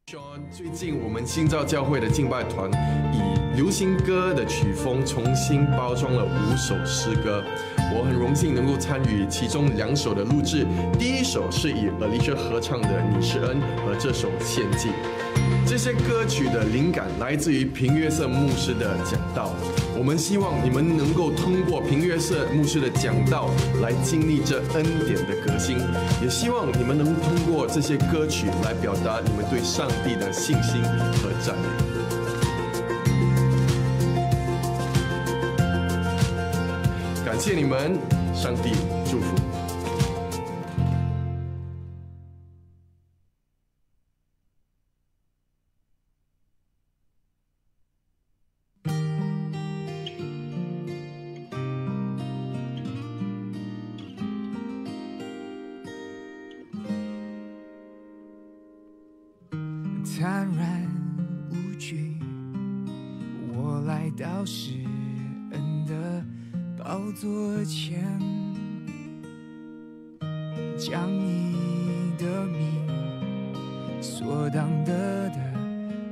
最近我们新造教会的敬拜团以流行歌的曲风重新包装了5首诗歌，我很荣幸能够参与其中2首的录制。第一首是以 Alicia 合唱的《你是恩》和这首《献祭》。这些歌曲的灵感来自于平约瑟牧师的讲道，我们希望你们能够通过平约瑟牧师的讲道来经历这恩典的革新，也希望你们能通过这些歌曲来表达你们对上帝的信心和赞美。感谢你们，上帝祝福。坦然无惧，我来到施恩的宝座前，将你的名所当得的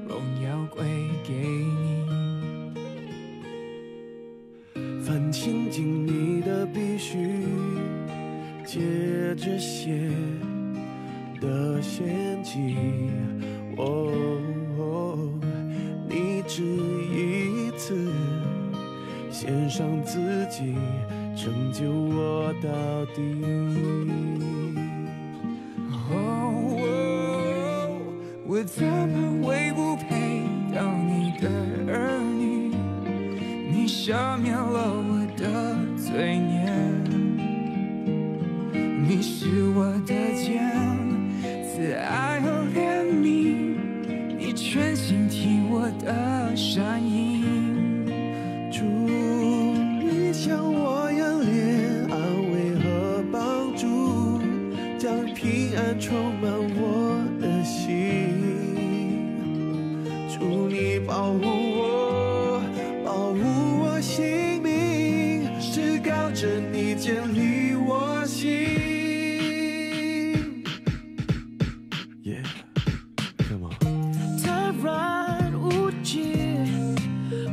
荣耀归给你。凡亲近你的必须，借着血的献祭。你只一次献上自己，成就我到底。我怎么会不配当你的儿女？你赦免了我的罪孽，你是我的剑，慈爱和怜悯，你全心听我的声音。主，你向我仰脸，安慰和帮助，将平安充满我的心。主，你保护我，保护我性命，至高者你建立我心。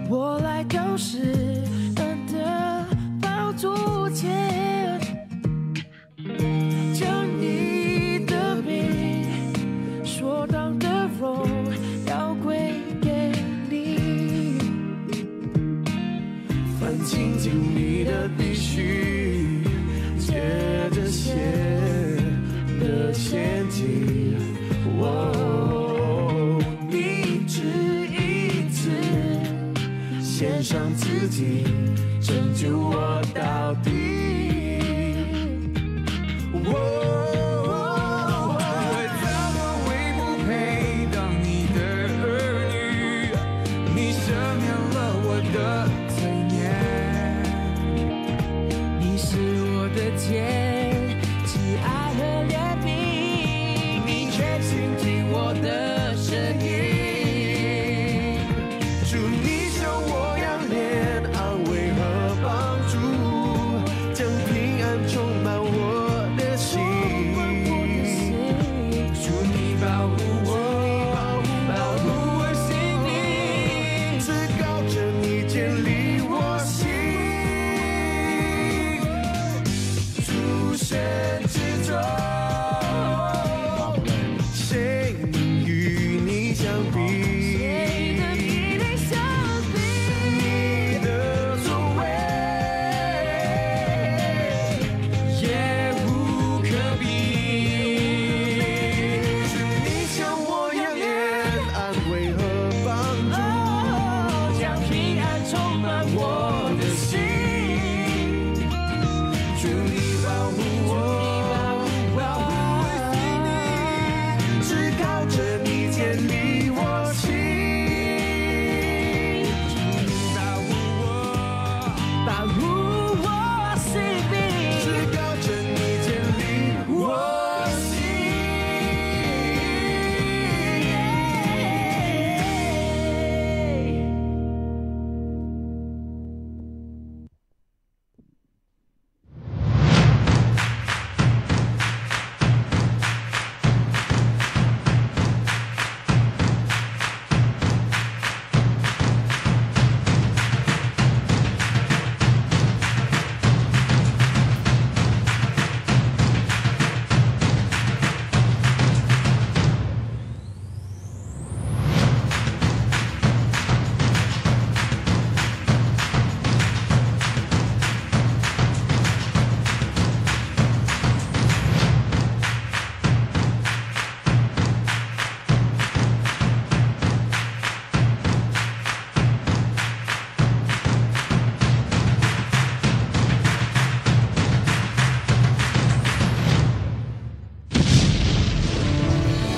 我来到施恩的宝座前，将你的名所当的荣耀归给你。凡亲近你的必须，借着血的献祭。你只一次献上自己，拯救我到底。我怎么会不配当你的儿女？你赦免了我的罪孽，你是我的剑，慈爱和怜悯，你全心听我的声音。主，你向我仰脸，安慰和帮助，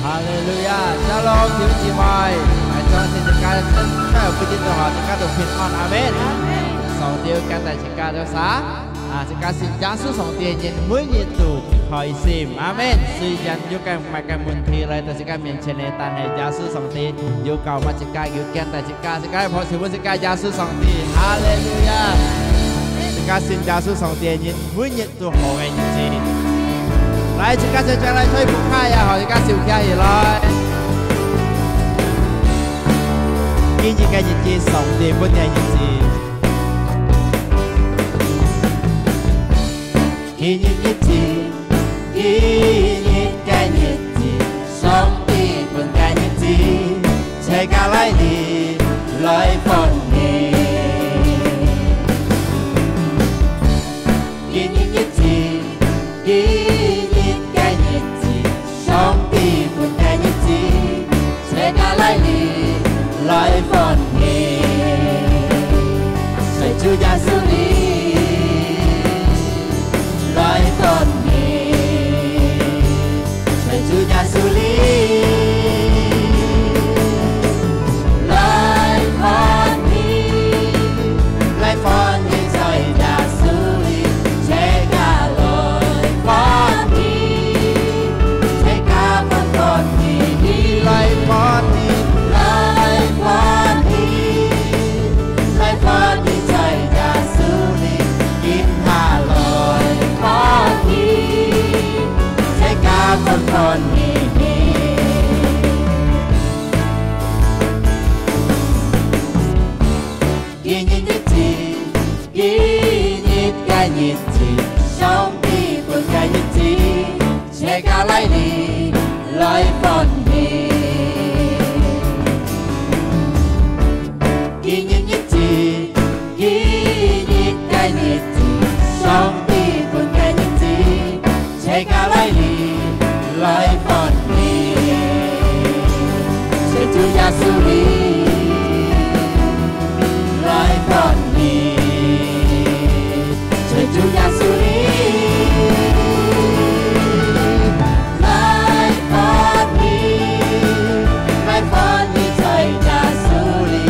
哈利路亞，沙龍弟兄姊妹，喺將聖經家真係有不斷嘅話，大家都平安，阿門。上帝要跟大家都啥？大家信耶穌上帝人每日都開心，阿門。雖然有嘅唔係嘅問題嚟，但係嘅面前咧，但係耶穌上帝要教乜嘢嘅，要跟大家พอสิว่า嘅耶穌上帝，哈利路亞。大家信耶穌上帝人每日都好嘅日子。嚟，大家就嚟推普開啊！大家笑起來。今日嘅日子，上帝本嘅日子。今日日子，今日嘅日子，上帝本嘅日子，這個來臨來歡迎。今日日子，今日嘅日子，上帝本嘅日子，這個來臨來歡迎。隨主耶穌你。來歡迎，隨主耶穌你，來歡迎，來歡迎在耶穌裏，這個來歡迎，這個歡迎，來歡迎，來歡迎，來歡迎在耶穌裏，因他來。คนคนนี้ยินดีจียินดีกันยินดีสองปีปุ่นกันยินดีเช็คอะไรดีลอยคนนี้ยินดีจียินดีกันยินดีสองปีปุ่นกันยินดีเช็คอะไรดี來歡迎，隨主耶穌你，來歡迎，隨主耶穌你，來歡迎，來歡迎在耶穌裏，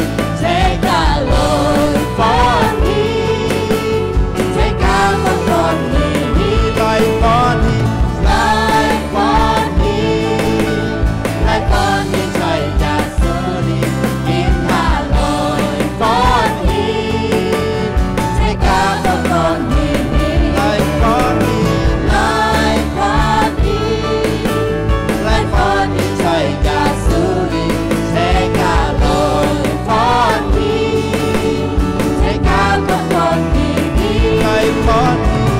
這個來歡迎，這個歡迎，來歡迎。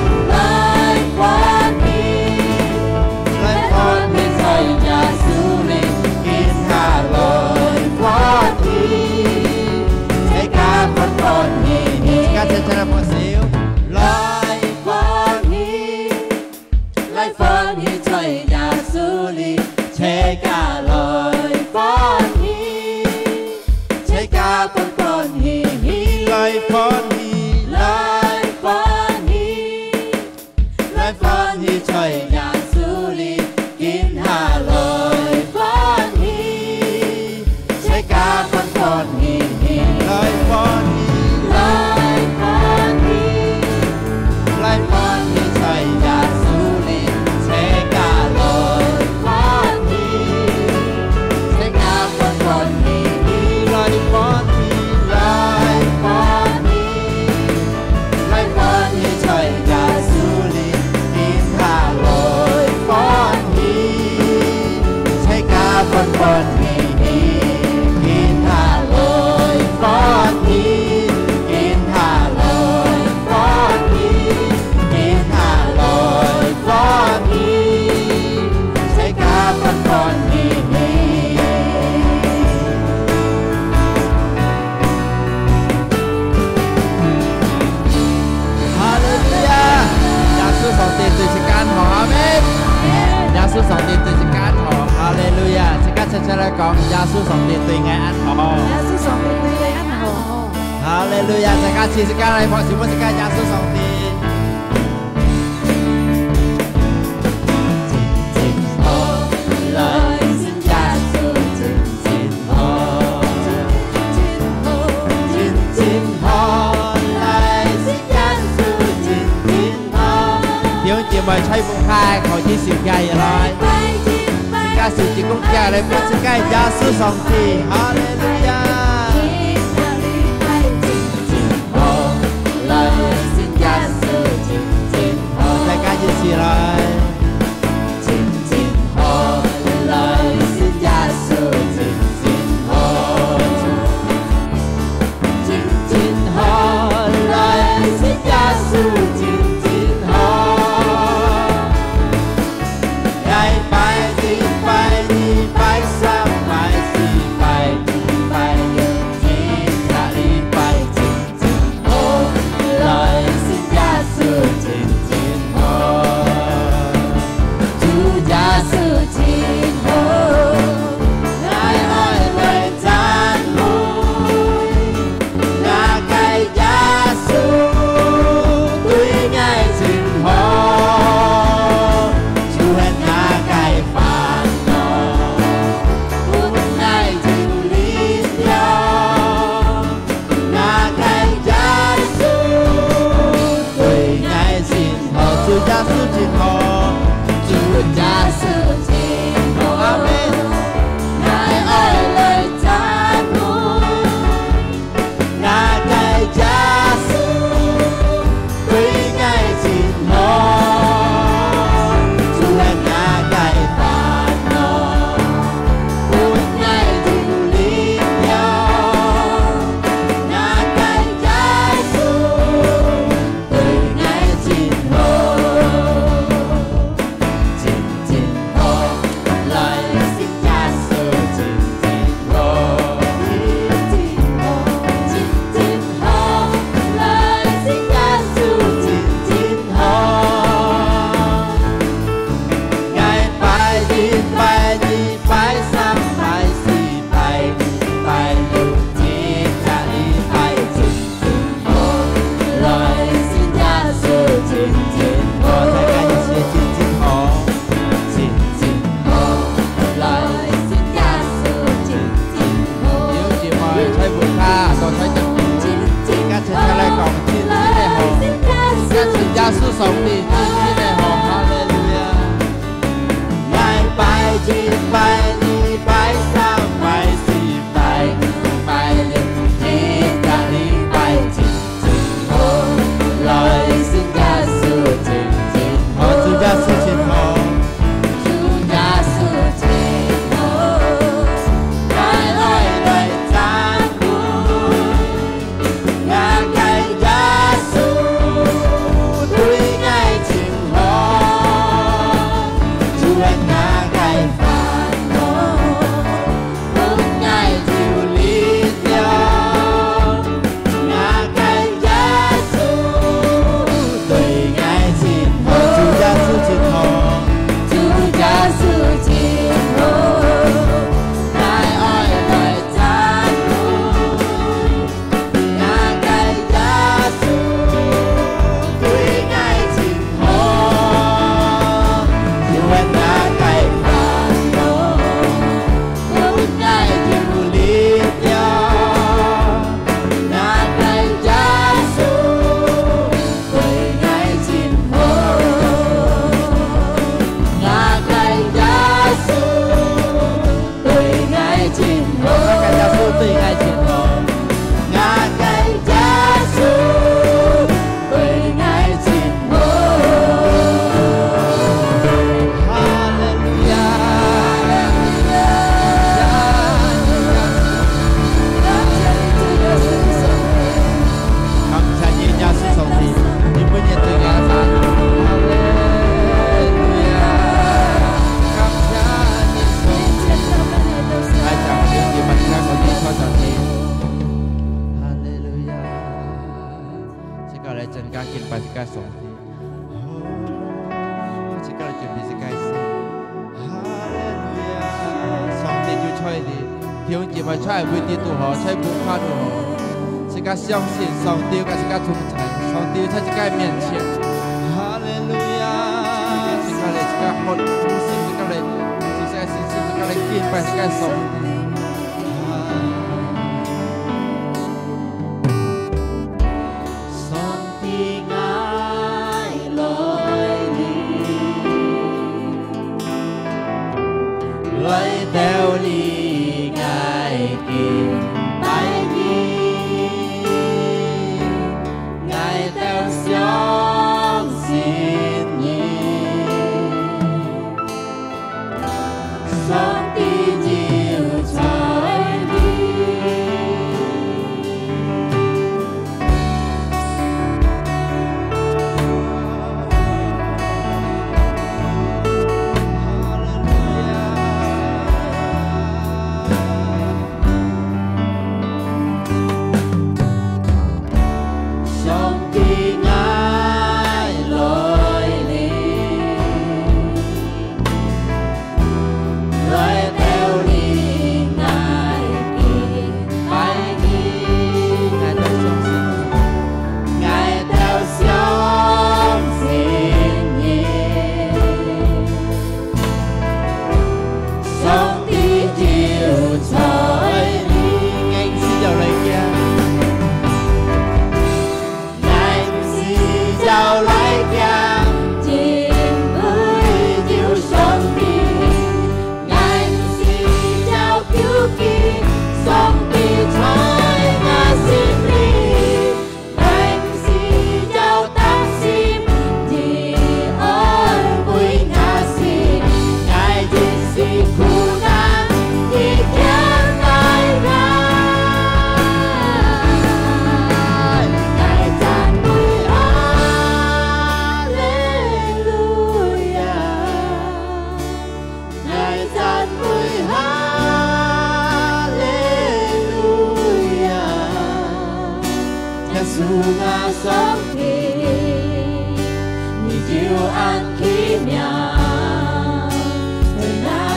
Hallelujah, saya kasih sekarang semua sekarang Yesus Sangti. Oh, lies ใช้บุญค่าขอยี่สิบใหญ่เลยการสื่อจิตกุ้งแก่เลยพูดจะใกล้ยาสู้สองทีฮาเลลูยาใจการยี่สิบเลย天节目出来为地图好，在不看路好，这个相信上帝，个这个同在，上帝在这个面前，哈利路亚，这个嘞这个好，这个嘞，这个嘞敬拜这个上帝。上帝爱来了。lối theo đi ngài kìm bay đi ngài theo sống xin nhị sống đi nhiều trời đi Hãy subscribe cho kênh Ghiền Mì Gõ để không bỏ lỡ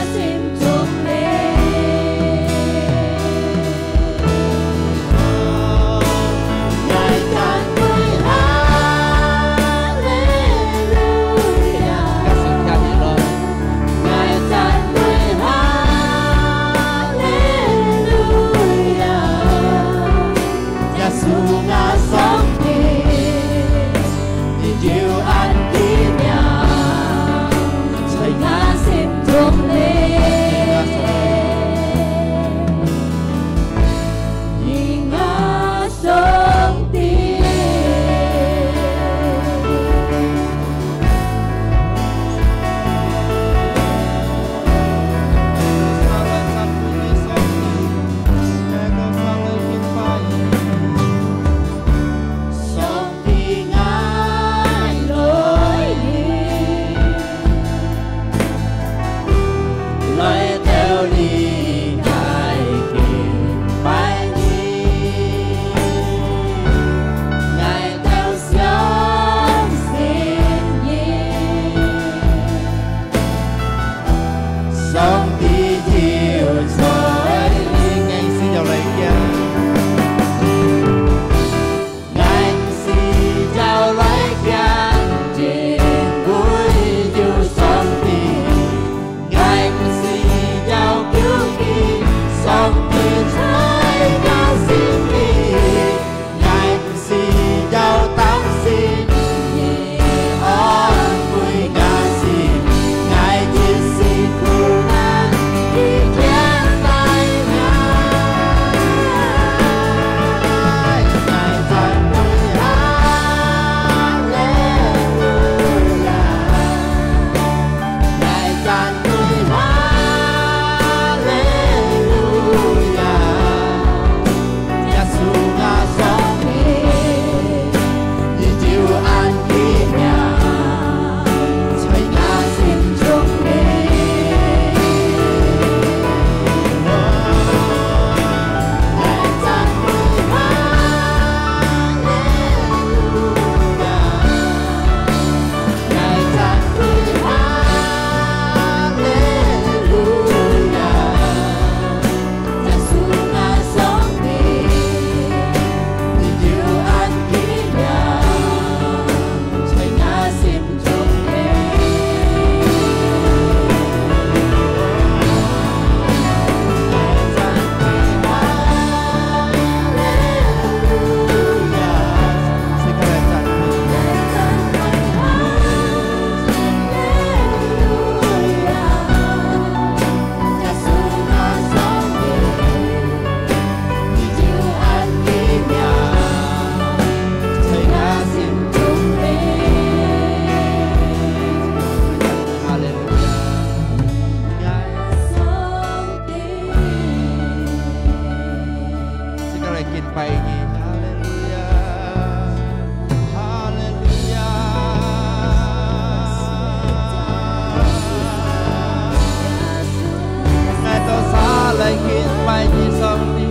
như sông đi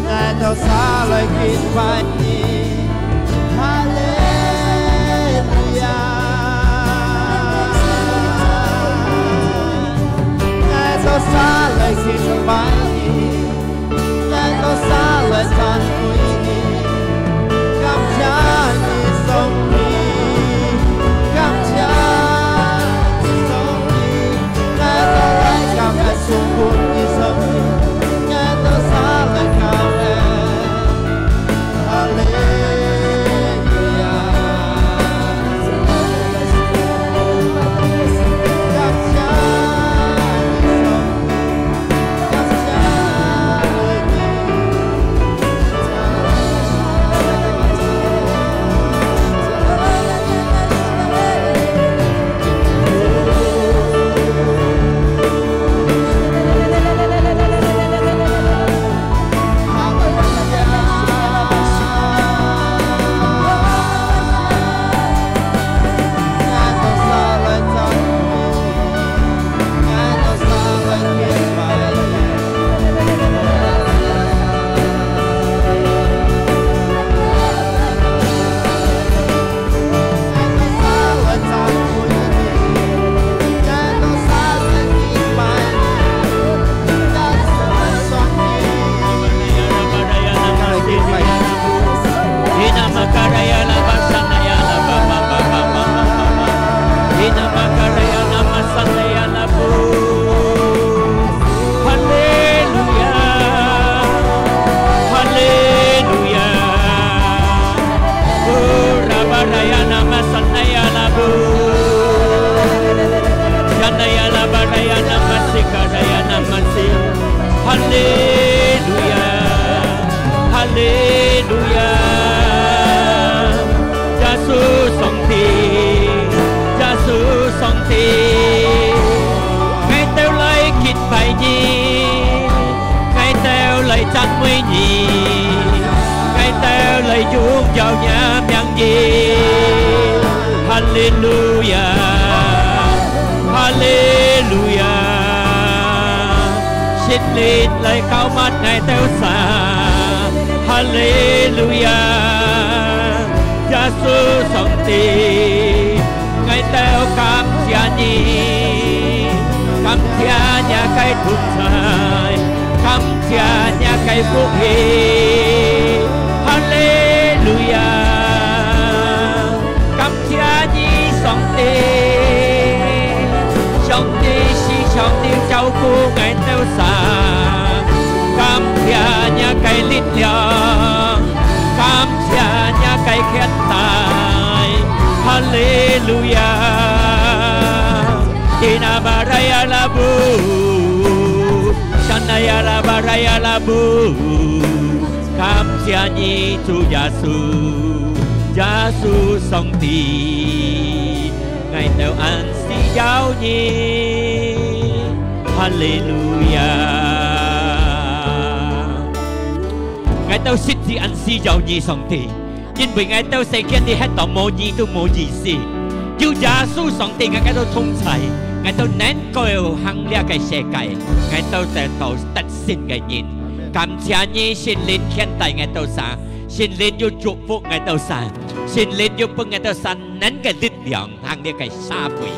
ngài đâu xa lời kín phải đi Hallelujah ngài đâu xa lời kín phải đi ngài đâu xa lời tan vui đi cảm cha như sông đi cảm cha như sông đi ngài đâu lại cảm ơn sung cuốn như sông đi ngài đâu xa lời cảm ơn Nhi song帝，因為我都世間啲喺度冇意都冇意思，要耶穌上帝我都通齊，我都能夠行呢個世界，我都得到得勝嘅人。感謝你聖靈獻帶我到神，聖靈要祝福我到神，聖靈要幫我到神能嘅力量行呢個社會。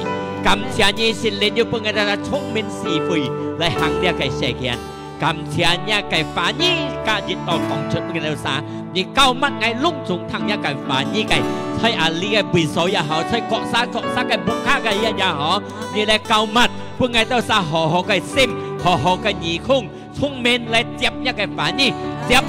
感謝你聖靈要幫我到聰明智慧嚟行呢個世界。感謝你嘅反應，加熱到講出嘅到神。你高乜嘅隆重ทั้ง一個反應嘅，喺阿里嘅背所也好，喺國沙嘅木卡嘅也好，你嚟高乜，幫我到神好好嘅心，好好嘅耳孔，聰明嚟接一個反應，接一個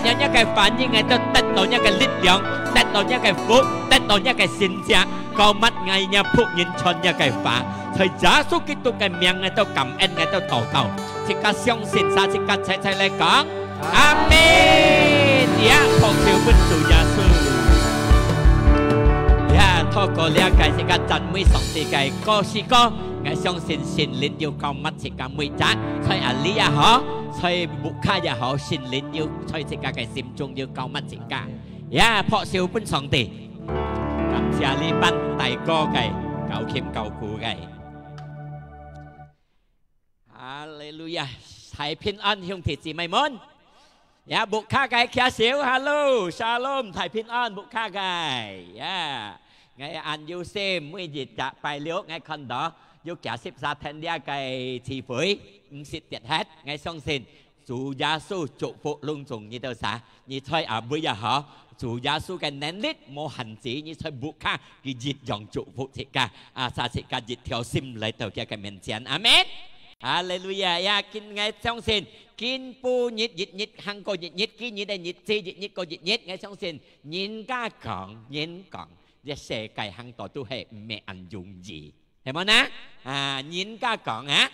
反應嘅都得到一個力量，得到一個福，得到一個善者，高乜嘅一僕人傳一個法，喺耶穌基督嘅名嘅都感恩嘅都禱告，即刻相信晒，即刻齊齊嚟講，阿門。呀，奉召本主耶穌，呀，透過了解這個讚美上帝嘅歌詩歌，我相信聖靈要講乜這個每節，在阿里也好，在木卡也好，聖靈要在這個嘅心中要講乜這個，呀，奉召本上帝，感謝呢班大哥嘅救謙救苦嘅，哈利路亞。thầy Pin An Hương Thị chị mày mến. Yeah, buộc khá gai kia xíu. Hello, shalom, thầy Pin An buộc khá gai. Yeah. Ngay anh yêu xem mới dịch trả bài liễu ngay con đó. Yêu cả xếp ra thân đia cái chi phối. Xịt tiệt hết. Ngay xong xin. Chủ gia sư chủ phụ lung trùng như đâu xa. Như thôi ở bây giờ hả. Chủ gia sư cái nén lít mô hành chỉ như thôi buộc khá. Cái dịch dòng chủ phụ chị ca. Xa chị ca dịch theo sim lấy tàu kia cái miền chén. Amen. Hallelujah. Ya kinh ngay xong xin. Kinh pu nhít dịch nhít hăng cô dịch nhít. Kinh nhít đây nhít chi dịch nhít cô dịch nhít. Ngay xong xin. Nhìn ca cỏng. Nhìn cỏng. Và sẽ cài hăng tỏ tu hệ mẹ ăn dùng gì. Thấy không á? Nhìn ca cỏng á.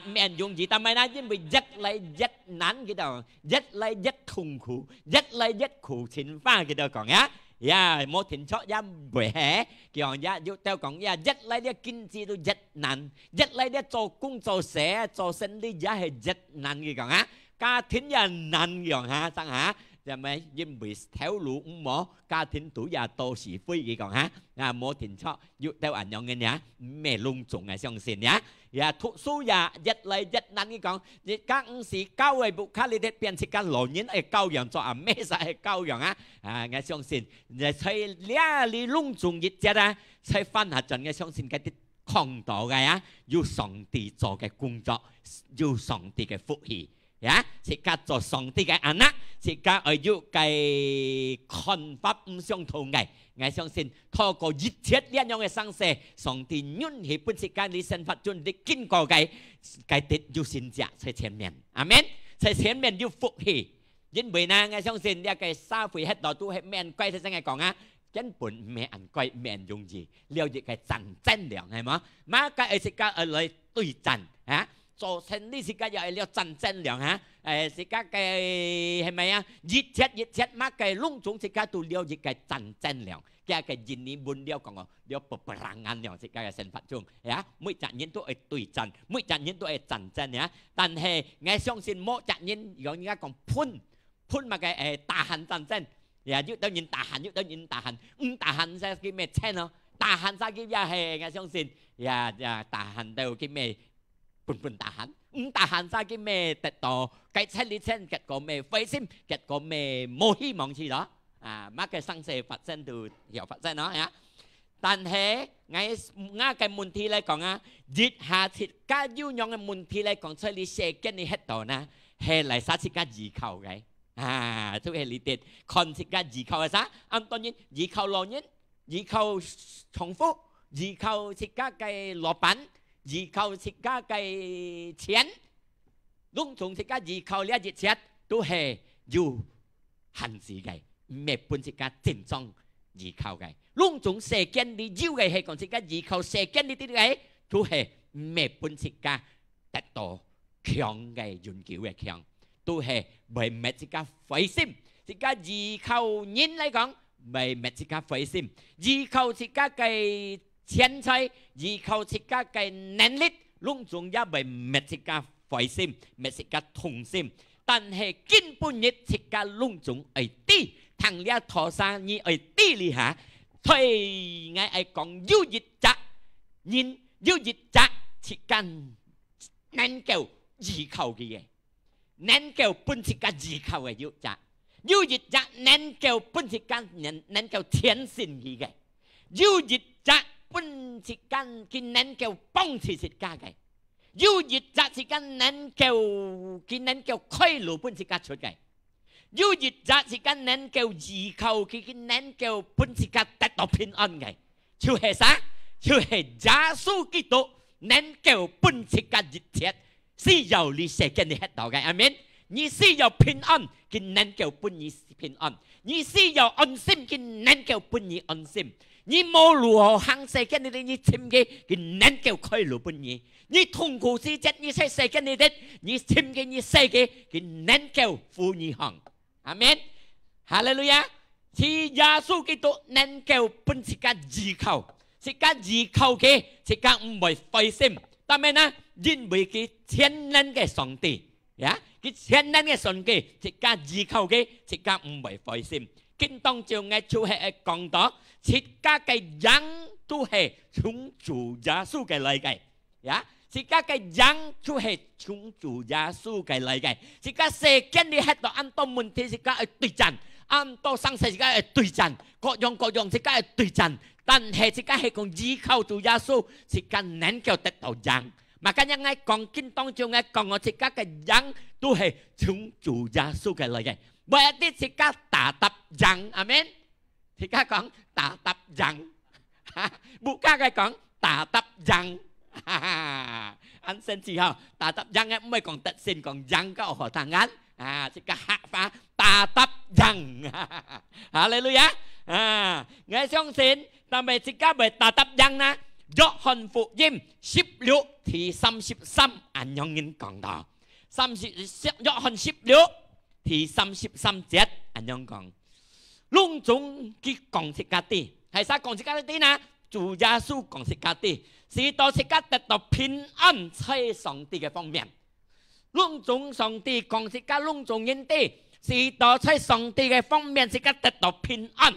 Mẹ ăn dùng gì ta mới nói. Nhưng vì rất lấy rất nán cái đó. Rất lấy rất thùng khủ. Rất lấy rất khủ chính pha cái đó còn á. Yeah, một thỉnh chó ra buổi hè. Kiểu ra dù theo còn ra rất lấy đứa kinh chi tôi rất nán. Rất lấy đứa cho cung cho xe. Cho sinh đi giá hệ rất nán cái còn á. Ca thính ra nán kiểu ha. Sang hả? Dạ mấy dân bị theo lũ mỏ ca thính tủ già tô sĩ phi gì còn hả mô thính cho dụ theo ảnh nhóm nghe nhá mẹ lung trùng ngày xong xin nhá dạ thụ su già rất lấy rất năn cái còn các sĩ cao ấy bụ khá lý thế biến sĩ các lỗ nhín ấy cao dòng cho mẹ xa ấy cao dòng ngày xong xin dạ xây lia lý lung trùng dịch chết ra xây phan hạt trần ngày xong xin cái không tỏ gai dù sống tì cho cái cung cho dù sống tì cái phụ hỷ yeah, sẽ cắt cho song tí cái anh á, sẽ cắt ở chỗ cái con pháp song thầu ngày song xin thọ có giết chết liên nhau cái sang xe song tí nhún hiệp bên sẽ cắt lý sinh phát chuẩn để kinh có cái tết du xin giả sẽ chém miền, amen, sẽ chém miền du phục hỉ, những bữa nay ngày song xin đi cái sao phải hết đó tu hết miền quay thế ngày còn chân bổn mẹ ăn quay mẹ ăn dùng gì, liều gì cái chăn chân lượng hay mà cái ấy sẽ cắt ở lại tùy chăn, cho sen đi xí cái giờ liều chăn chân lượng xí các cái hay mày giết chết má cái lung chúng xí cái tu liều gì cái chăn chân lượng cái gì ní buồn liều còn liều bập răng ăn lượng xí cái sen phát chung mỗi chăn nhân tôi tùy chăn mỗi chăn nhân tôi chăn chân但係ngày xong xin mỗi chăn nhân có những cái còn phun mà cái tà hành chăn chân giúp tao nhìn tà hành ra cái mẹ chen nó tà hành ra cái giờ hè ngày xong xin tà hành đâu cái mẹ bùn tà hành ra cái mẹ tết tổ cái xe lý sen cái có mẹ phơi sim cái có mẹ mô hi mong gì đó má cái sang xe phát sen từ hiểu phát sen nó但係ngay cái môn thi này còn dịch hạ thịt cá yêu nhong cái môn thi này còn chơi lý xe cái này hết tổ na hè lại sát cái gì khẩu cáiทุกเหตุคอนสิการยีเขาซะอันตอนนี้ยีเขาหล่อนี้ยีเขาชงฟุยีเขาสิกาไก่หล่อปันยีเขาสิกาไก่เฉียนลุงชงสิกายีเขาเลี้ยจิตเฉียดตัวเหอยู่หันสีไก่เมื่อปุ่นสิกาจินจงยีเขาไก่ลุงชงเสกนดียิ้วไก่ให้ก่อนสิกายีเขาเสกนดีที่ไก่ตัวเหเมื่อปุ่นสิกาแต่โตเขียงไก่ยุนกิ้วไก่เขียงตัวเหbởi mẹ chỉ cả phải sim chỉ cả gì khâu nhìn lại con bởi mẹ chỉ cả phải sim gì khâu chỉ cả cái chén chay gì khâu chỉ cả cái nén lít lung tung ra bởi mẹ chỉ cả phải sim mẹ chỉ cả thùng sim 但係根本日只cả lung tung ấy tí thằng lia thọ sa như ấy tí li hả thôi ngay ấy còn du dịch chặt nhìn du dịch chặt chỉ cần nén kêu gì khâu kia nén kêu bún chỉ cá gì khâu cái du dịch chặt nén kêu bún chỉ cá nén kêu thiên sinh gì cái du dịch chặt bún chỉ cá cái nén kêu bông chỉ cá cái du dịch chặt chỉ cá nén kêu khơi lúa bún chỉ cá出cái du dịch chặt chỉ cá nén kêu gì khâu cái nén kêu bún chỉ cá đạt到平安cái就係啥就係耶穌基督nén kêu bún chỉ cá dịch切是由你寫嘅你喺度嘅，阿們。你是由平安，佢能夠幫你平安；你是由安心，佢能夠幫你安心。你冇如何行寫嘅你簽嘅，佢能夠快樂幫你。你痛苦時節，你寫嘅你簽嘅你寫嘅，佢能夠扶你行。阿們。哈利路亞。是耶穌基督能夠幫自家依靠，自家依靠嘅，自家唔會灰心。但係呢？因為佢天然嘅上帝，佢天然嘅上帝，即家依靠嘅，即家唔會灰心。經當照嘅就係講到，即家嘅人都係從主耶穌嘅嚟嘅， chỉ các cái giang chú hệ chúng chủ gia su cái lời cái chỉ các xe kiến đi hết đó ăn tô mình thì chỉ các tùy chăn ăn tô sang xe chỉ các tùy chăn có dùng chỉ các tùy chăn但係只家係講依靠主耶穌，只家能夠得到人。mà cái nhân ngay còn kinh當中ngay còn我只家嘅人都係從主耶穌嘅嚟嘅，唔係一啲只家打揼人，阿們？只家講打揼人，唔家嘅講打揼人，anh xin chị hả？打揼人嘅唔係講特性，講人嘅學堂眼，只家嚇法打揼人，哈利路亞，我相信。但係自家咪打揼人啦，約翰福音16ที่33อันยังยิน講到約翰16ที่33節อันยัง講，隆重佢講自家啲，係啥講自家啲呢？主耶穌講自家啲，是到自家得到平安在上帝嘅方面，隆重上帝講自家隆重人啲，是到在上帝嘅方面自家得到平安。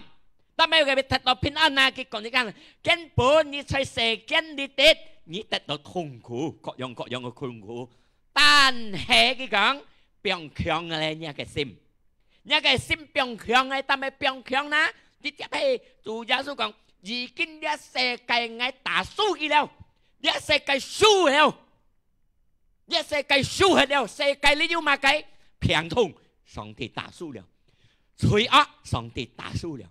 但係佢得到平安啊！佢講啲講，根本你在世間你得，你得到痛苦，各樣嘅痛苦。但係佢講變強嘅呢個心，呢個心變強嘅，但係變強啦，你接係主耶穌講，已經呢世界係打輸佢了，呢世界輸了，呢世界輸了，世界你要乜計？平痛，上帝打輸了；罪惡，上帝打輸了。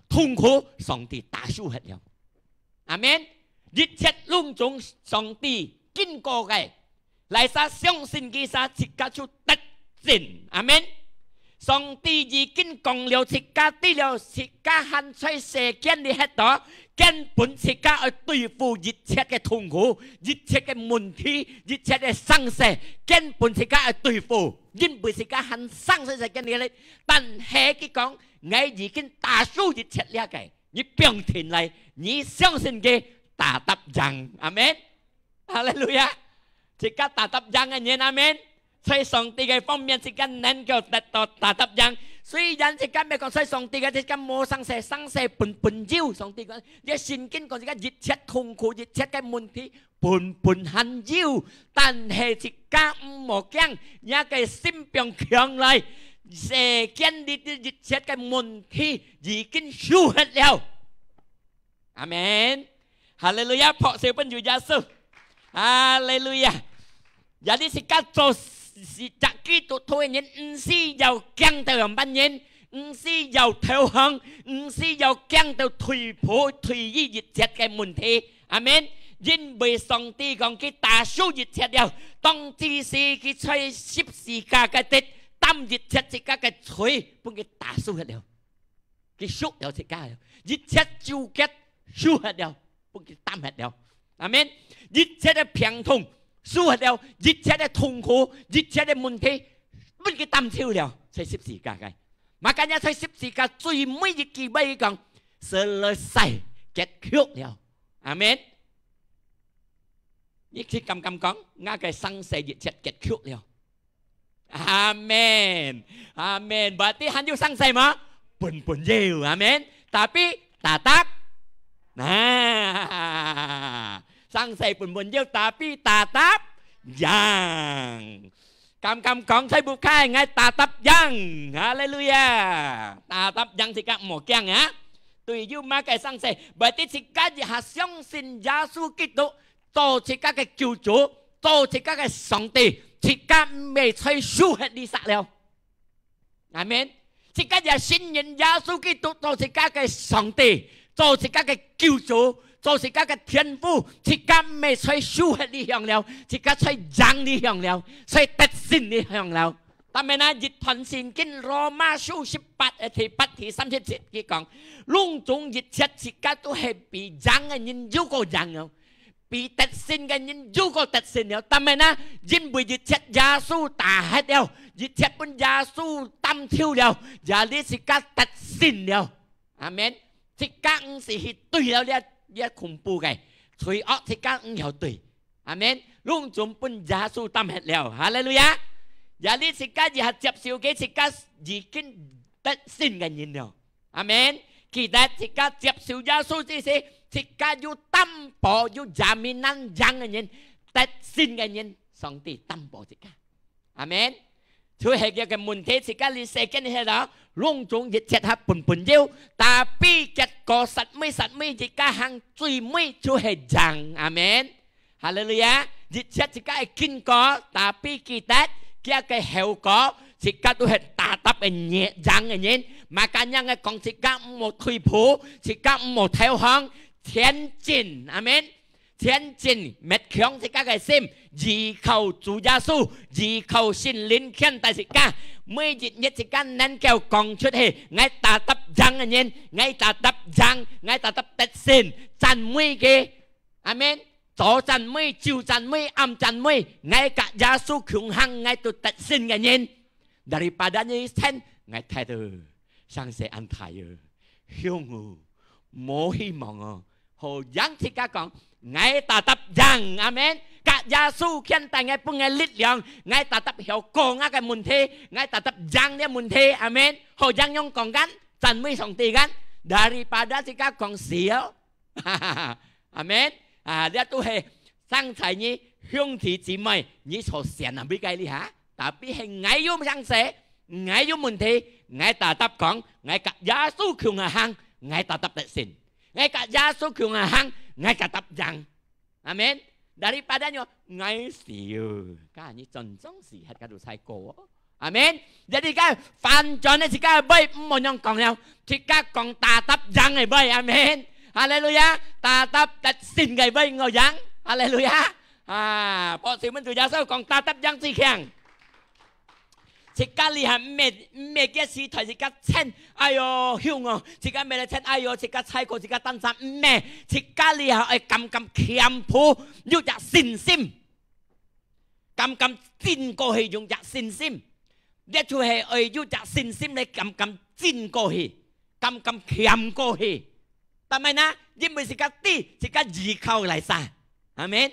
痛苦上帝打輸hết了，阿們，一切隆重上帝經過嘅，嚟晒相信佢晒自家就得勝，阿們。上帝已經講了自家啲了，自家限在世間你hết đó，根本自家去對付一切嘅痛苦、一切嘅問題、一切嘅生死，根本自家去對付，因為自家限生死世間你咧，但係佢講。我已經打輸一切了嘅，你變天嚟，你相信嘅打揼人，阿們，哈利路亞，即刻打揼人嘅人，阿們，在上帝嘅方面，即刻能夠得到打揼人。雖然即刻咪講在上帝嘅，即刻冇生死半招，上帝講，你聖經講即刻一切痛苦、一切嘅問題半hand招，但係即刻唔冇驚，一個心變強嚟。世間的一切嘅問題已經輸hết了，阿們，哈利路亞，朴少賓主耶穌，哈利路亞，有啲時間做是特基督徒嘅人，唔是又驚到人班人，唔是又投降，唔是又驚到退於一切嘅問題，阿們，因為上帝講佢打輸一切了，當至是佢在十字架嘅的。擔一切自家嘅罪，幫佢打輸hết了，佢輸了自家了，一切糾結輸hết了，幫佢擔hết了，阿們，一切嘅病痛輸hết了，一切嘅痛苦，一切嘅問題，幫佢擔超了，在十字架嘅，mà今日在十字架最尾一句咪講，世世結束了，阿們，呢次咁講，我嘅生死一切結束了。Amin, amin. Berarti hanyu selesai mah? Pun jauh, amin. Tapi tatap, nah, selesai pun jauh, tapi tatap yang. Cam con thấy buộc khai ngay tatap yang, hallelujah. Tatap yang thì các một keng á. Tùy yêu mà cái selesai. Berarti jika dia相信耶穌基督做自家嘅救主，做自家嘅上帝。自家未吹輸hết đi sát了，阿們，自家也信任耶穌基督做自家嘅上帝，做自家嘅救主，做自家嘅天父，自家未吹輸hết đi向了，自家吹讓đi向了，吹得勝đi向了。但係呢，一段聖經羅馬書18第8至30節佢講，隆重一切自家都係被讓嘅人有個讓了。bị tật sinh cái nhân dù có tật sinh nữa, tâm này na, dân bị dịch chết gia su tả hết đâu, dịch chết bên gia su tâm thiêu đâu, gia lý sĩ ca tật sinh đâu, amen, sĩ ca sĩ hít tùy đâu đi khủng bố cái, tùy ớt sĩ ca hiểu tùy, amen, luôn chúng bên gia su tâm hết đâu, hallelujah, gia lý sĩ ca gì hạt chập siêu cái sĩ ca gì kinh tật sinh cái nhân đâu, amen, kỳ đại sĩ ca chập siêu gia su gì sĩ Jika you tanpa you jaminan jangan yin แต่สิ้นกันยินสองตีตั้มบอกสิกาอาเมนช่วยให้เกี่ยวกับมุนเทสิกาลิเซกันให้เราลุงจงยึดเจ็ดฮับปุ่นเดียวตาปีเจ็ดก่อสัตว์ไม่จิกาหังจุยไม่ช่วยให้จังอาเมนฮาเลลูยายึดเจ็ดสิกากินก่อตาปีกีแตกเกี่ยวกับเหวก่อสิกาตัวเหตุตาตับเงี้ยจังเงี้ยมาการยังไงของสิกาหมดทุยผูสิกาหมดเท้าห้องเทียนจินอาเมนเทียนจินเม็ดเขียวสิกาไก่ซิมยีเข้าจูยาสู้ยีเข้าสินลิ้นเขียนแต่สิกาไม่จิตยึดสิกานั้นแก้วกองชุดเฮไงตาตับจังเงี้ยไงตาตับจังไงตาตับเต็ดสินจันไม่เกอาเมน左站妹、右站妹、暗站妹，爱格耶稣穷行，爱到特sin嘅人，daripada ni sen，愛睇到生死安泰啊，香哦，冇希望啊，好樣子家講，愛達得人，阿們，格耶穌見但愛半嘅力量，愛達得有講啊嘅問題，愛達得人嘅問題，阿們，好樣樣講緊，真妹上帝緊，daripada si家講少，阿們。dia tu he sang sai ni hyung thị chỉ mày ni so xian làm biết cái gì hả? Tapi he ngay vô sang sẽ ngay vô mình thì ngay ta tập con ngay cả giá số khiêu hang ngay ta tập đại sin ngay cả giá số khiêu hang ngay cả tập rằng amen daripadanya ngay siu cái ni chân giống gì hết cả đồ sai cổ amen jadi cái fan cho nên chỉ cái bay một nhông còn nhau chỉ cái còn ta tập rằng này bay amen Hallelujah ตาตับตัดสินไงใบเงายัง Hallelujah พอสิมันตัวยาเศร้าของตาตับยังสีแข็งสิกาลีหันเมเกสีถอยสิกาเช่นไอโอหิวงอสิกาเมลเช่นไอโอสิกาไซโคสิกาตันซัมเมสิกาลีหันไอกำเขียมผู้ยุจากสินซิมกำจินโกฮียุจากสินซิมเดี๋ยวช่วยให้ยุจากสินซิมในกำจินโกฮีกำเขียมโกฮีทำไมนะยิ่งไปสิกาตีสิกายีเข้าไรซะอาเมน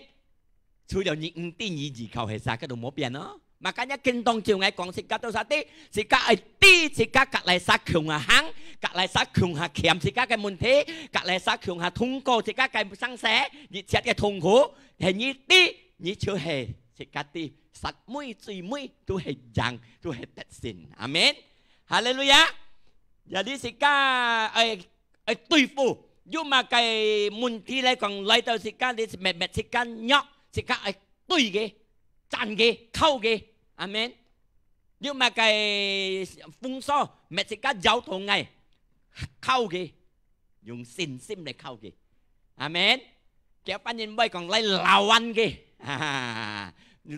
ช่วยเดี๋ยวนี้ตียีเข้าให้ซะก็ดูหมดเปลี่ยนเนาะmakanya kentong chiều ngày cònสิกาตัวสัตย์สิกาไอตีสิกากัดไรซะขึงหังกัดไรซะขึงหาเขียมสิกาไก่มุนเทกัดไรซะขึงหาทุ่งโกสิกาไก่สังแสยีเช็ดไก่ทุ่งหูเห็นยีตียีเชื่อเฮสิกาตีสัตว์มุ้ยจีมุ้ยตัวเฮยังตัวเฮตัดสินอาเมนฮาเลลูยาอย่าดิสิกาไอตุยฟูยุ่มาไก่มุนทีไรของไรตัวสิกาดิเม็ดสิกาเนาะสิกาไอตุยเกจันเกเข้าเกอาเมนยุ่มาไก่ฟุ้งซ้อเม็ดสิกาเจ้าทงไงเข้าเกยุงสินซิมเลยเข้าเกอาเมนแกปันยินใบของไรลาวันเก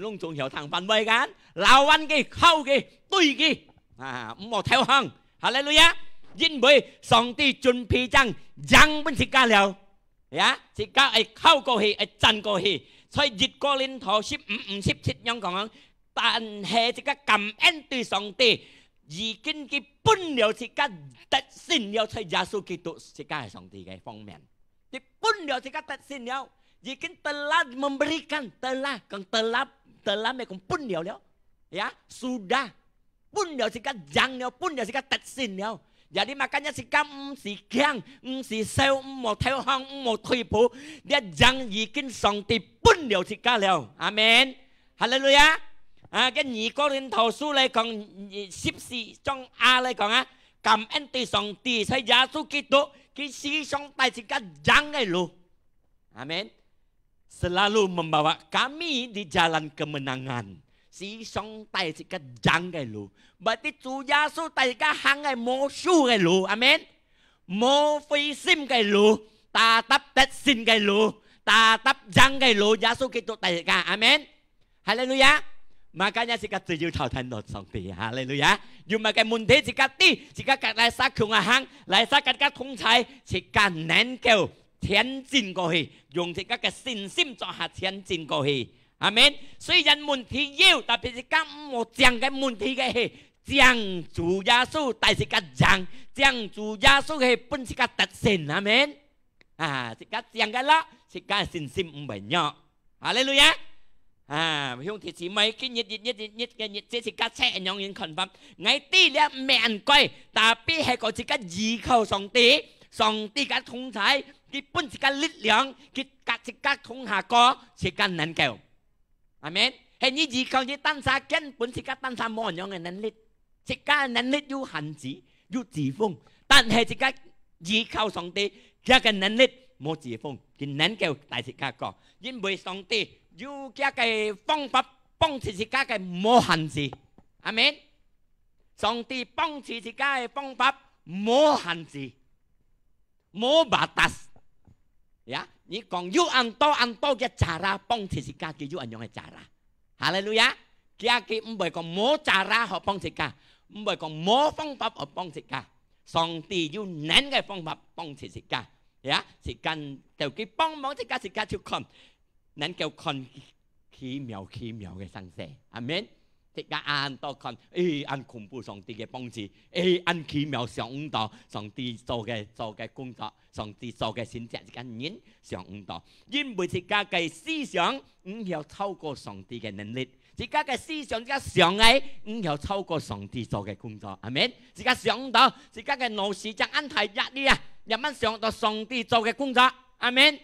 ลุงจงเหี่ยวทางปันใบกันลาวันเกเข้าเกตุยเกหมดแถวห้องฮาเลลูยายินบ่อยสองตีจุนพีจังยังเป็นสิกาแล้วยะสิกาไอเข้าโกฮีไอจันโกฮีใช้จิตโกลินทอชิบชิดยังของตันเฮสิกากำเอ็นตีสองตียีกินกี่ปุ่นเดียวสิกาตัดสินเดียวใช้ยาสูกิตุสิกาสองตีไงฟองแมนที่ปุ่นเดียวสิกาตัดสินเดียวยีกินตลาดmemberikan telah kang telahไม่ของปุ่นเดียวแล้วยะsudahปุ่นเดียวสิกายังเดียวปุ่นเดียวสิกาตัดสินเดียวjadi makanya sikap si kiang si sel mau theo hong mau thuy phụ dia chẳng yikin song ti pun điều si ca leo amen hallelujah cái nhị có liên thầu su lại còn ship si trong a lại còn á cầm en ti song ti sai giá su Kitô cái si song tai si ca chẳng ngay lu amen selalu membawa kami di jalan kemenangan si song tai si ka jang cái lu berarti Chúa Giêsu tại cái hàng cái mô su cái lu amen mô phi sim cái lu ta tập tết xin cái lu ta tập jang cái lu Giêsu Kitô tại cái amen hallelujah makanya si ka tự thảo thành nốt song ti hallelujah nhưng mà cái môn thế si ka ti si ka lại sa khung hàng lại sa cái thung trái si ka nén kêu thiên chính có hi dùng si cái xin sim cho hạt thiên chính có hi amen 雖然門體要特別是咁冇講嘅門體嘅係講主耶穌但是個講主耶穌係本是個特性 amen 是個講嘅啦是個信心唔係nhỏ哈利路亞兄弟姊妹cái nhiệt這是個車nhóm nhân khẩn phẩm ngay tí là mẹ ăn quay tapi hay có chỉ có gì khâu song tí cái thông thái cái本是個lực量cái thông hạ có是個能夠阿們。係你依靠你單殺根本是個單殺冇樣嘅能力，是個能力有限制，有自封。但係是個依靠上帝，這個能力冇自封，佢能夠大是個個，因為上帝有這個方法幫助是個嘅冇限制，阿們。上帝幫助是個嘅方法冇限制，冇batas。呀，你講有按多嘅cara幫助是個嘅有按樣嘅cara。哈利路亞，佢唔係講冇cara學幫助㗎，唔係講冇方法學幫助㗎。上帝有能嘅方法幫助是㗎，呀，是跟就佢幫忙是㗎，是㗎就看，能夠看奇妙嘅生死，阿們。是㗎按多看，按恐怖上帝嘅幫助，按奇妙上悟道，上帝做嘅工作，上帝做嘅選擇是跟人上悟道，因為是家嘅思想唔要超過上帝嘅能力，是家嘅思想嘅上藝唔要超過上帝做嘅工作，係咪？是家上悟道，是家嘅腦時就安排壓力啊，慢慢上到上帝做嘅工作，係咪？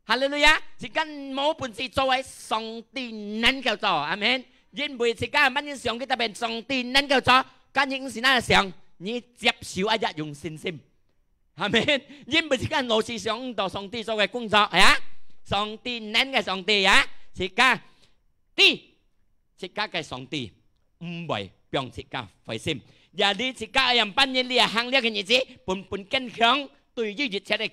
哈利路亞，是跟冇本事做嘅上帝能夠做，係咪？因為是家乜嘢上嘅特別上帝能夠做，跟應是那上你接受一日用信心，係咪？因為是家老是上到上帝做嘅工作，係啊，上帝能嘅上帝啊，是家啲是家嘅上帝唔會讓是家灰心，而你是家人扮演你係行呢個日子，本堅強對於熱切嘅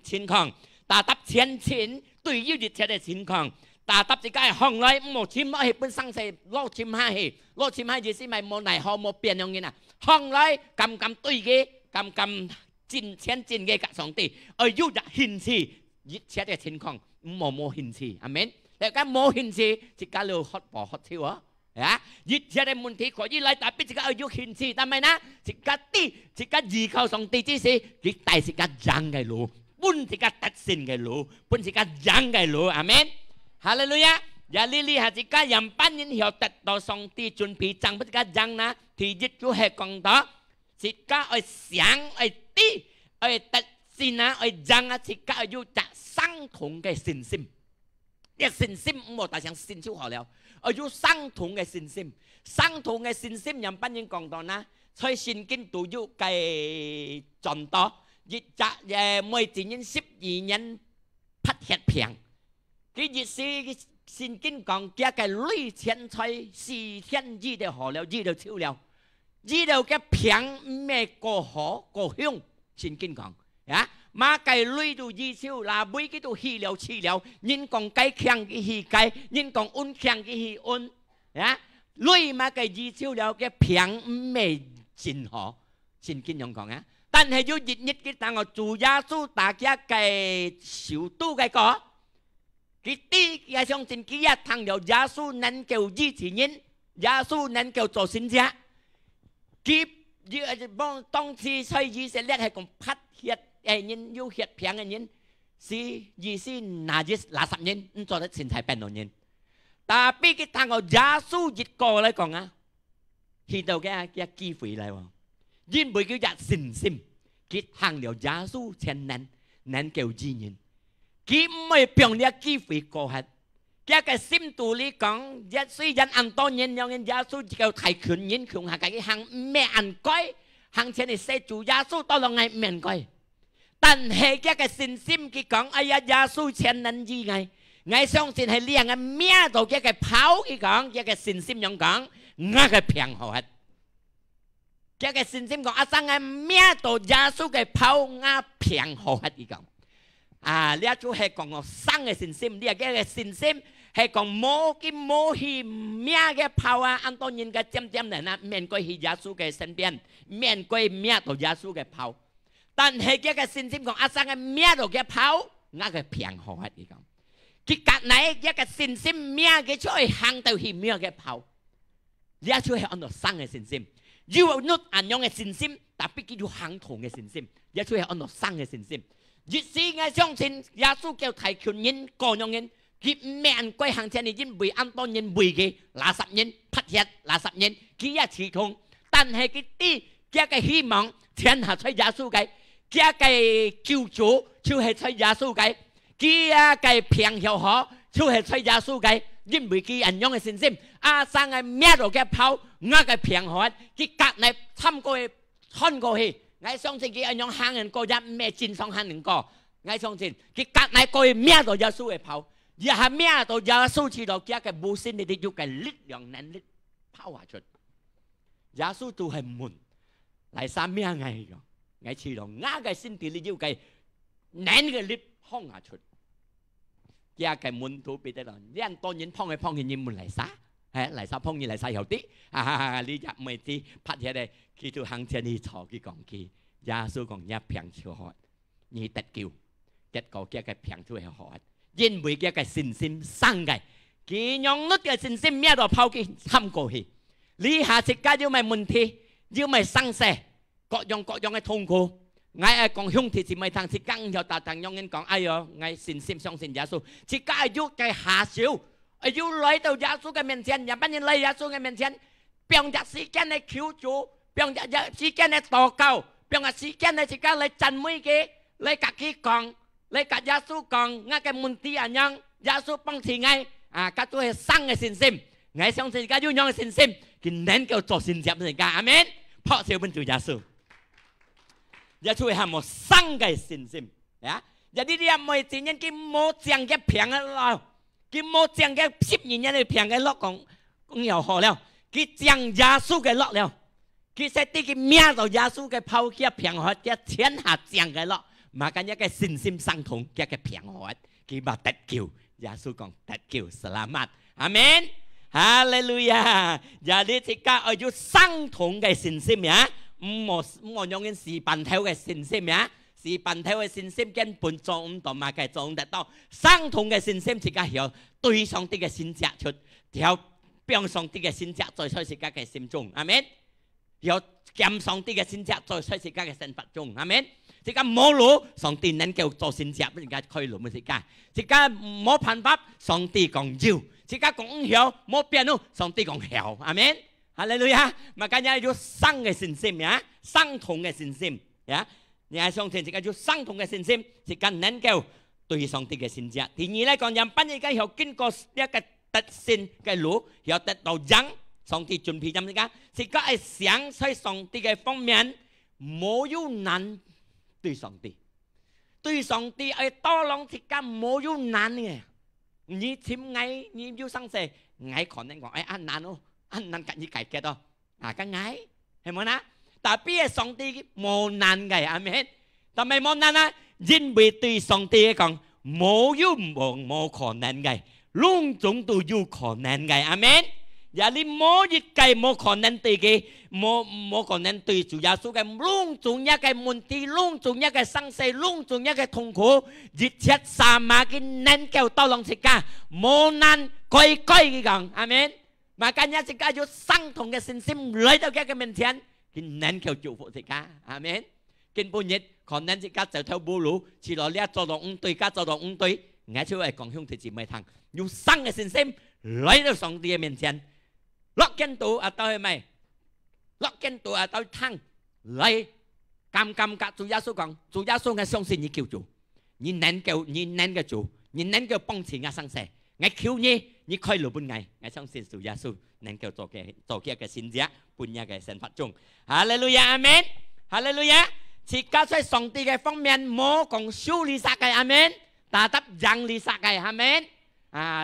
情況，打得前進對於熱切嘅情況。但係自己係行來冇簽開本生死攞簽開意思咪冇泥河冇變樣嘅啦，行來咁對嘅咁前進嘅格上帝，而要入獻詞熱切嘅情況冇獻詞，係咪？大家冇獻詞，自己要學步學跳啊！啊，熱切嘅問題可以嚟，但係自己要獻詞，但係呢，自己依靠上帝之時，佢帶自己讓嘅路，本自己得勝嘅路，本自己讓嘅路，係咪？哈利路亞，也呢係自己人扮演後得到上帝準備爭不自己爭啦，第一就係講到自己愛想愛啲愛得勝啊愛爭啊，自己要有相同嘅信心，呢信心唔好大聲信就好了，要有相同嘅信心，相同嘅信心人扮演講到啦，在聖經都有嘅盡到，一隻每一年12年拍血片。佢意思聖經講嘅係累錢財4天醫就好了，醫就超了，醫療嘅平咩過好過香，聖經講啊，馬計累到醫超，嗱每幾度醫療治療，人講計強嘅醫計，人講安強嘅醫安，啊累馬計醫超了嘅平咩真好，聖經咁講啊，但係要熱嘅但我主耶穌大家嘅小都嘅個。佢啲也相信佢一談到耶穌能夠醫治人，耶穌能夠做先知，佢幫當時在以色列係講拍血人有血病嘅人，是意思那10年唔做得身體病嘅人，但係佢談到耶穌一個嚟講啊，去到嘅機會嚟喎，因為佢有信心，佢談到耶穌全能夠醫人。佢唔係憑呢個機會過hết，這個深度嚟講，雖然按多年有人耶穌就提權人窮下嘅行咩按改，行前嚟寫住耶穌到落嚟唔改，但係這個信心佢講，哎呀耶穌全能醫嘅，我相信係兩個咩度這個跑佢講，這個信心樣講，我個平好hết，這個信心講阿生係咩度耶穌嘅跑我平好hết佢講。啊！呢一組係講我生嘅信心，呢一個信心係講冇去咩嘅跑啊！按多人嘅點嚟啦，面對去耶穌嘅身邊，面對咩到耶穌嘅跑。但係呢個信心講阿生嘅咩度嘅跑，我嘅平衡係點講？佢隔離一個信心咩嘅出去行到去咩嘅跑，呢一組係按到生嘅信心，要 not 按樣嘅信心，但必須要行同嘅信心，呢一組係按到生嘅信心。越是我相信耶穌叫提權人個樣人，佢唔係歸行前已經為按多人為嘅50年拍血50年，佢一始終，但係佢啲這個希望全係在耶穌嘅，這個救主就係在耶穌嘅，這個平效好就係在耶穌嘅，因為佢人樣嘅信心，阿生係孭到嘅跑，我嘅平海，佢隔嚟參過去，看過去，我相信佢人樣行人過一咩戰上行人過，我相信佢隔嚟過去孭到耶穌嘅跑，而係孭到耶穌知道佢嘅無線你哋要嘅力量能力跑下出，耶穌都係門嚟三孭嘅，我知道我嘅身體你要嘅能嘅力放下出。gia cái muốn thú bị thế đó, liên toàn những phong hình như muốn lại xá phong như lại xá hiểu tí, lý giải mấy tí phát hiện đây khi tôi hàng thiên đi chọn cái còn kia, gia số còn nhà phèn chịu hỏi, như tết kiều, tết cầu kia cái phèn chịu hỏi, yên bụi kia cái xin sim sang cái nhong nút cái xin sim mía đồ phao kia thăm cổ hi, lý hạ dịch cái như mày muốn thi, như mày sang xe, cọ yong cái thùng cổ. Ngay ai còn hung thì chỉ mấy thằng chỉ căng nhiều ta thằng nhong nhân còn ai ở ngay xin sim xong xin giá số chỉ có ai giúp cái hạ xíu ai giúp lấy đầu giá số cái miền tiền nhà bán nhân lấy giá số cái miền tiền biang giá sĩ cái này cứu chủ biang giá sĩ cái này to cao biang giá sĩ cái này chỉ có lấy chân mấy cái lấy cả cái còn lấy cả giá số còn ngay cái môn ti à nhong giá số bằng thì ngay các tôi sang cái xin sim ngay xong xin cái giúp nhong xin sim cái nén kêu cho xin dẹp xin cả amen họ siêu bên chủ giá số ya chui ham một sang cái xin sim, ya. Jadi dia mau chính cái mua tiền cái phiền cái lo, cái mua tiền cái ship nhìn cái phiền cái lo cũng nhiều hồ leo, cái tiền giá số cái lo leo, cái sẽ tí cái mía rồi giá số cái phao kia phiền hết cái tiền hạt tiền cái lo, mà cái xin sim sang thùng cái phiền hết, cái bà tết kiều giá số còn tết kiều selamat, amen, hallelujah. Jadi jika ở sang thùng cái xin sim ya. một用緊視頻睇嘅信心呀，視頻睇嘅信心根本做唔到嘛，嘅做唔得到。相同嘅信心，自家有對上帝嘅信則出，有變上帝嘅信則在在自家嘅心中，阿們。有減上帝嘅信則在在自家嘅生活中，阿們。自家冇路，上帝能夠做信則，自家開路咪自家。自家冇辦法，上帝講要；自家講曉，冇變路，上帝講曉，阿們。Hallelujah, makanya itu sang cái信心呀，相同嘅信心呀，你係相信自己有相同嘅信心，自己能夠對上帝嘅信則。第二咧講人班而家有經過一個特性嘅路，有得到人上帝準備咁樣，自己係想喺上帝嘅方面冇有難對上帝，對上帝係多lòng自己冇有難嘅，你點解你要生死？我可能講誒難咯。anh năng cạnh như cải kia đó cái ngái hiểu không nào tapi song ti mồ nan cái amen tại mày mồ nan á因為對上帝講冇有冇可能嘅，攏總都有可能嘅，阿們。呀，你冇一個冇可能對嘅，冇可能對主耶穌嘅，攏總一個問題，攏總一個生死，攏總一個痛苦，一切什麼嘅能夠到攏自家，冇難改嘅講，阿們。Makanya jika有相同嘅信心來到佢嘅面前，佢能夠祝福自家，阿們。根本日可能自家就條步路，除咗呢做到五對，加做到五對，我就係講兄弟姊妹聽，有生嘅信心來到上帝嘅面前，落根度啊到係咪？落根度啊到聽嚟，咁主耶穌講，主耶穌我相信你叫主，你能夠做，你能夠幫持我生死。我求你開路半ngày，我相信主耶穌能夠做嘅信者，半日嘅生活中，哈利路亞，阿們，哈利路亞。自家在上帝嘅方面冇講修理殺嘅，阿們，但得讓理殺嘅，阿們。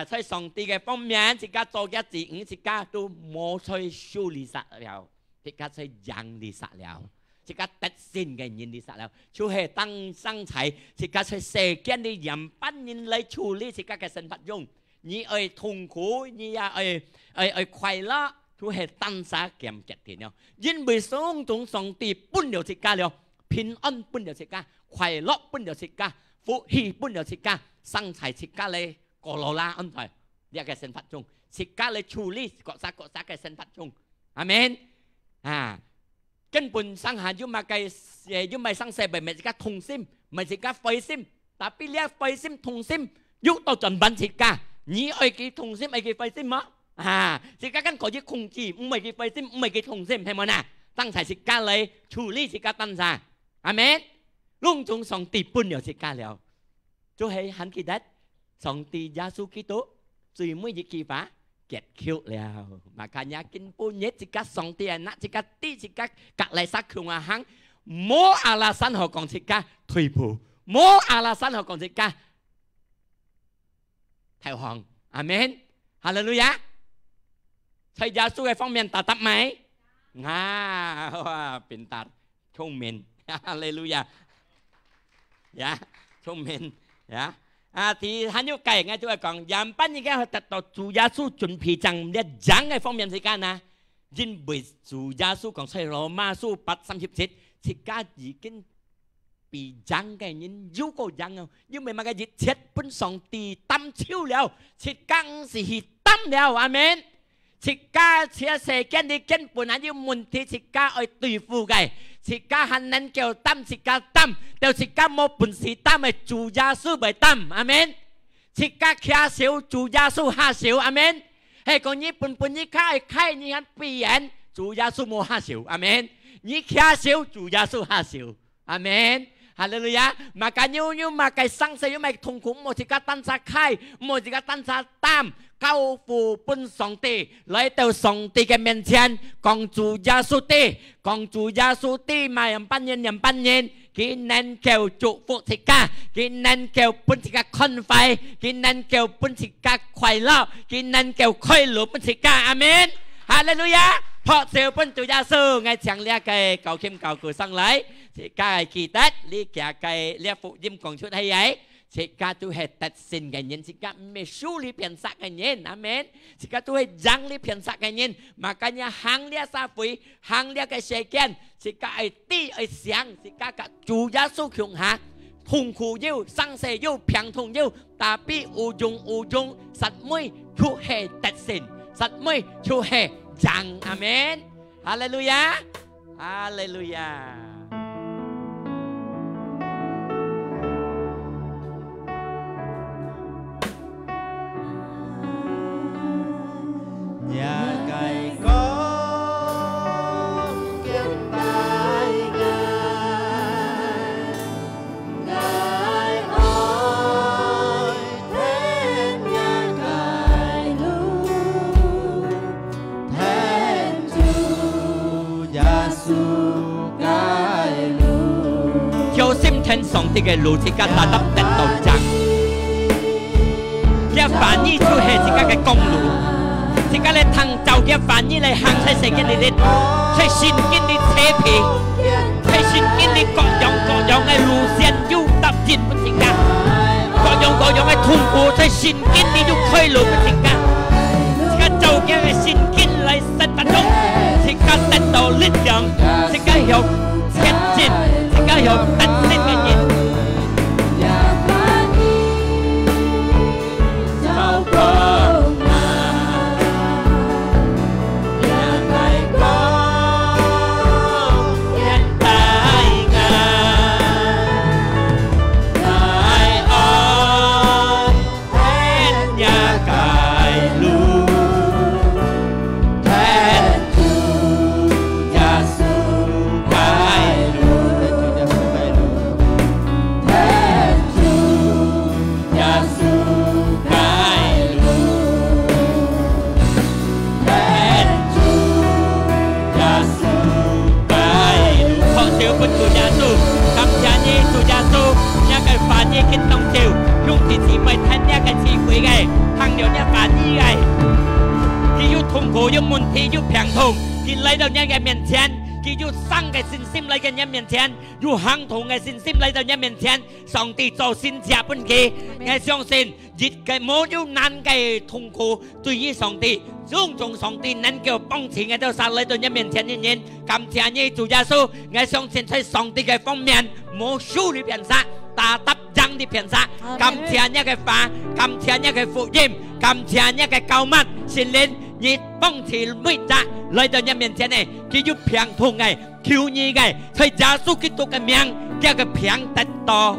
在上帝嘅方面，自家做嘅事，自家都冇在修理殺了，自家在讓理殺了。自家得勝嘅人理殺了，就係當生財，自家在世間嘅人班人嚟處理自家嘅生活中。你愛痛苦，你也愛快樂，都係當下減極點了。因為上種上帝本了自家了，平安本了自家，快樂本了自家，福氣本了自家，生財自家嚟過路啦安排呢個生活中，自家嚟處理各煞嘅生活中，阿們根本生下要咪生世咪自家痛心，咪自家費心，但係呢個費心痛心喐到盡品自家。你愛佢痛心，愛佢費心嗎？自家跟嗰啲控制，唔係佢費心，唔係佢痛心，係咪啊？當齊自家嚟處理自家當下，阿們。攏總上帝本了自家了，就係很記得上帝耶穌基督最每日期法結構了，嘛看呀見半夜一家上帝那一家啲一家隔離殺窮啊行，冇阿拉山河講一家退步，冇阿拉山河講一家投降，阿門，哈利路亞。在耶穌嘅方面達得ไหม哇เป็นตัด聰明，哈利路亞，呀聰明呀。thì hắn yêu cày ngay tôi còn giảm bớt những cái tật tật chủ gia su chuẩn bị rằng để giảng cái phong miền gì cả na, nhưng bởi chủ gia su còn xây Roma su bắt 37 thì cả gì cái bị giảng cái những dấu câu giảng không, nhưng mà cái gì chết vẫn sòng tì tâm chiếu liệu, thì càng gì tâm liệu, amen. Thì cả chia sẻ cái đi cái buồn anh yêu muốn thì cả ở tùy phụ cái. Thì cả hắn nên kêu tâm, thì cả tâm đều thì cả một bổn sự tâm là chủ gia sư bởi tâm, amen. Thì cả kia xíu chủ gia sư hạ xíu, amen. Hay còn như bổn như khai như hắn bị ảnh chủ gia sư một hạ xíu, amen. Như kia xíu chủ gia sư hạ xíu, amen. Hallelujah. Mà cả như mà cái sang sẽ như mà痛苦một thì cả tan xa khai, một thì cả tan xa tâm. Cao phụ bún song tì, lấy từ song tì cái miền trên, còn chủ gia su tì mà nhầm ban nhiên, kỹ nên kêu chủ phụ thị ca, kỹ nên kêu bún thị ca khôn phai, kỹ nên kêu bún thị ca khoai lao, kỹ nên kêu khơi lũ bún thị ca, amen, hallelujah. Họ siêu bún chủ gia su, ngay chẳng lẽ cái cầu kim cầu cử sang lấy, thì cái kỳ tết, lý kia cái lẽ phụ diêm còn chút hay ấy. Thì cả tôi hệ tật xin cái nhân, thì cả mê su lý phiền sắc cái nhân, amen. Thì cả tôi hệ giang lý phiền sắc cái nhân, mà cả nhà hàng lia xa phí, hàng lia cái xe kén, thì cả ấy tí ấy sáng, thì cả chủ gia su khủng hạ, thùng khu yêu, sang xe yêu, phiền thùng yêu, ta bị u dung, sát môi, chú hệ tật xin, sát môi, chú hệ giang, amen. Hallelujah, hallelujah. Nhà cày có kiếm tay Ngài ơi thêm nhà cày lu thêm Chúa Giêsu cày lu Châu sim thiên song thì cái lũ thì cả ta đắp đất đầu chẳng Gia phản nhi chú hệ thì cả cái công lũ thì cái này thằng cháu kia phản như này hàng sai cái này lên, sai xin cái này thế thì, sai xin cái này còn giống cái lù xiên du tập dịch bất tình cả, còn giống cái thùng cổ sai xin cái này du khơi lù bất tình cả, thì cái cháu kia cái xin cái này sân tận đông, thì cái tận đầu lít dòng, thì cái hiểu kết dịch, thì cái hiểu tận sinh cái gì, cháu có cái nông chiều dùng thì chỉ phải thanh nhá cái chi quỷ cái thằng điều nhá phản như cái khi yêu thùng cổ yêu muốn thì yêu phèn thùng khi lấy đầu nhá cái miền trên khi yêu sang cái xin sim lấy cái nhá miền trên yêu hàng thùng cái xin sim lấy đầu nhá miền trên song tỷ cho xin chả bên kia nghe xong xin dịch cái mốt yêu nan cái thùng cổ tùy ý song tỷ dùng trong song tỷ nan kêu bông chỉ nghe đầu sang lấy đầu nhá miền trên như nhiên cầm chả như chủ gia su nghe xong xin thấy song tỷ cái phong miền mô su đi biển xa ta tập răng đi phiền xa cầm chia nhá cái phá cầm chia nhá cái phụ diêm cầm chia nhá cái cao mắt xin lên nhị bông thì mới ra lời đầu nhá miền trên này khi giúp phiền thùng này cứu nhi cái thời giá su kích tục cái miệng kia cái phiền tết to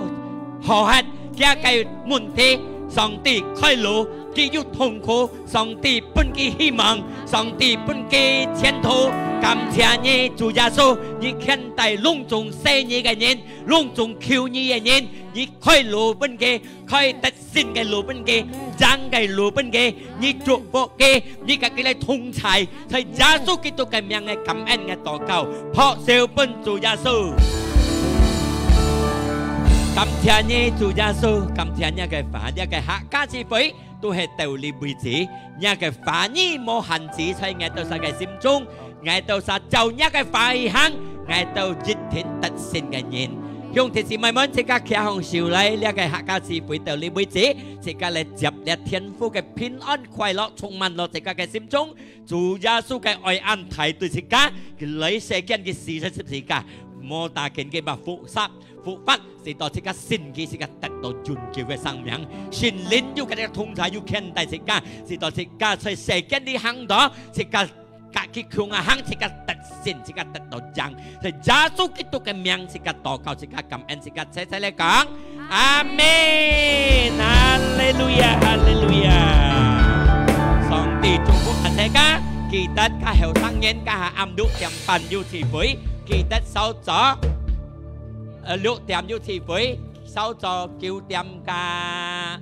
họ hết kia cái muốn thế song tỷ khơi lũ khi giúp thùng khổ song tỷ bên kia hy vọng song tỷ bên kia chiến thù 感謝你主耶穌，你看待隆重赦你嘅人，隆重求你嘅人，你開路奔嘅，開得勝嘅路奔嘅，爭嘅路奔嘅，你祝福嘅，你嘅嚟同齊，在耶穌基督嘅名嘅感恩嘅禱告，破少奔主耶穌。感謝你主耶穌，感謝你嘅法，你嘅客家之輩都係道理為止，你嘅法你冇限制在我哋嘅心中，我哋就你嘅法行，我哋一天得勝嘅人。兄弟姊妹們，即刻企向上嚟，你嘅客家之輩道理為止，即刻嚟接你天父嘅平安快樂充滿落即刻嘅心中，主耶穌嘅愛安排對即刻，佢嚟世間嘅事實是即刻。莫打見嘅把福殺福法，是到即刻先嘅時間得到尊叫嘅生命，先領要嘅通才要看待時間，是到即刻在世間啲行道，即刻隔起強啊行，即刻得勝，即刻得到獎，在耶穌基督嘅名，即刻禱告，即刻感恩，即刻齊齊嚟講，阿門，哈利路亞，哈利路亞，上帝祝福大家，記得加後生人加下暗讀點辦要慈悲。記得收咗6點要慈悲，收咗9點加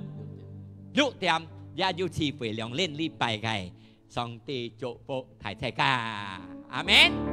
6點也要慈悲2連禮拜嘅，上帝祝福大家，阿門。